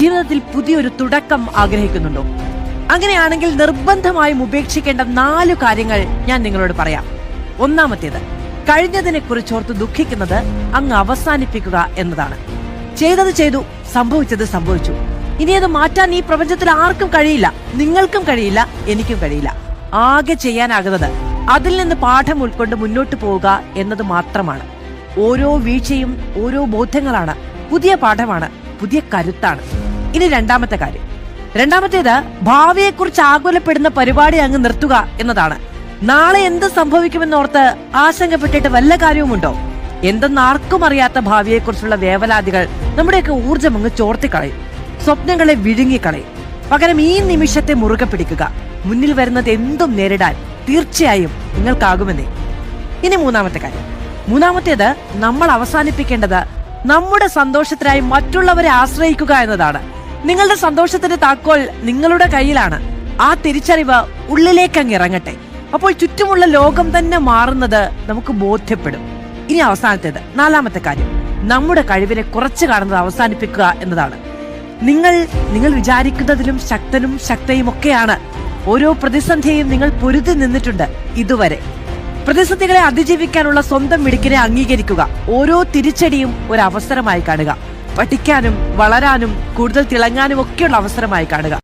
ജീവിതത്തിൽ പുതിയൊരു തുടക്കം ആഗ്രഹിക്കുന്നുണ്ടോ? അങ്ങനെയാണെങ്കിൽ നിർബന്ധമായും ഉപേക്ഷിക്കേണ്ട 4 കാര്യങ്ങൾ ഞാൻ നിങ്ങളോട് പറയാം. ഒന്നാമത്തേത്, കഴിഞ്ഞതിനെ കുറിച്ചോർത്ത് ദുഃഖിക്കുന്നത് അങ്ങ് അവസാനിപ്പിക്കുക എന്നതാണ്. ചെയ്തത് ചെയ്തു, സംഭവിച്ചത് സംഭവിച്ചു. ഇനി അത് മാറ്റാൻ ഈ പ്രപഞ്ചത്തിൽ ആർക്കും കഴിയില്ല. നിങ്ങൾക്കും കഴിയില്ല, എനിക്കും കഴിയില്ല. ആകെ ചെയ്യാനാകുന്നത് അതിൽ നിന്ന് പാഠം ഉൾക്കൊണ്ട് മുന്നോട്ട് പോവുക എന്നത് മാത്രമാണ്. ഓരോ വീഴ്ചയും ഓരോ ബോധ്യങ്ങളാണ്, പുതിയ പാഠമാണ്, പുതിയ കരുത്താണ്. ഇനി രണ്ടാമത്തേത് ഭാവിയെക്കുറിച്ച് ആകുലപ്പെടുന്ന പരിപാടി അങ്ങ് നിർത്തുക എന്നതാണ്. നാളെ എന്ത് സംഭവിക്കുമെന്നോർത്ത് ആശങ്കപ്പെട്ടിട്ട് വല്ല കാര്യവുമുണ്ടോ? എന്തെന്ന് ആർക്കും അറിയാത്ത ഭാവിയെക്കുറിച്ചുള്ള വേവലാതികൾ നമ്മുടെയൊക്കെ ഊർജ്ജം അങ്ങ് ചോർത്തിക്കളയും, സ്വപ്നങ്ങളെ വിഴുങ്ങിക്കളയും. പകരം ഈ നിമിഷത്തെ മുറുകെ പിടിക്കുക. മുന്നിൽ വരുന്നത് എന്തും നേരിടാൻ തീർച്ചയായും നിങ്ങൾക്കാകുമെന്നേ. ഇനി മൂന്നാമത്തേത് നമ്മൾ അവസാനിപ്പിക്കേണ്ടത് നമ്മുടെ സന്തോഷത്തിനായി മറ്റുള്ളവരെ ആശ്രയിക്കുക എന്നതാണ്. നിങ്ങളുടെ സന്തോഷത്തിന്റെ താക്കോൽ നിങ്ങളുടെ കയ്യിലാണ്. ആ തിരിച്ചറിവ് ഉള്ളിലേക്ക് ഇറങ്ങട്ടെ. അപ്പോൾ ചുറ്റുമുള്ള ലോകം തന്നെ മാറുന്നത് നമുക്ക് ബോധ്യപ്പെടും. ഇനി അവസാനത്തേത്, 4ാമത്തെ കാര്യം, നമ്മുടെ കഴിവിനെ കുറച്ച് കാണുന്നത് അവസാനിപ്പിക്കുക എന്നതാണ്. നിങ്ങൾ വിചാരിക്കുന്നതിലും ശക്തനും ശക്തയും ഒക്കെയാണ്. ഓരോ പ്രതിസന്ധിയും നിങ്ങൾ പൊരുതി നിന്നിട്ടുണ്ട് ഇതുവരെ. പ്രതിസന്ധികളെ അതിജീവിക്കാനുള്ള സ്വന്തം മിടുക്കിനെ അംഗീകരിക്കുക. ഓരോ തിരിച്ചടിയും ഒരു അവസരമായി കാണുക. പഠിക്കാനും വളരാനും കൂടുതൽ തിളങ്ങാനും ഒക്കെയുള്ള അവസരമായി കാണുക.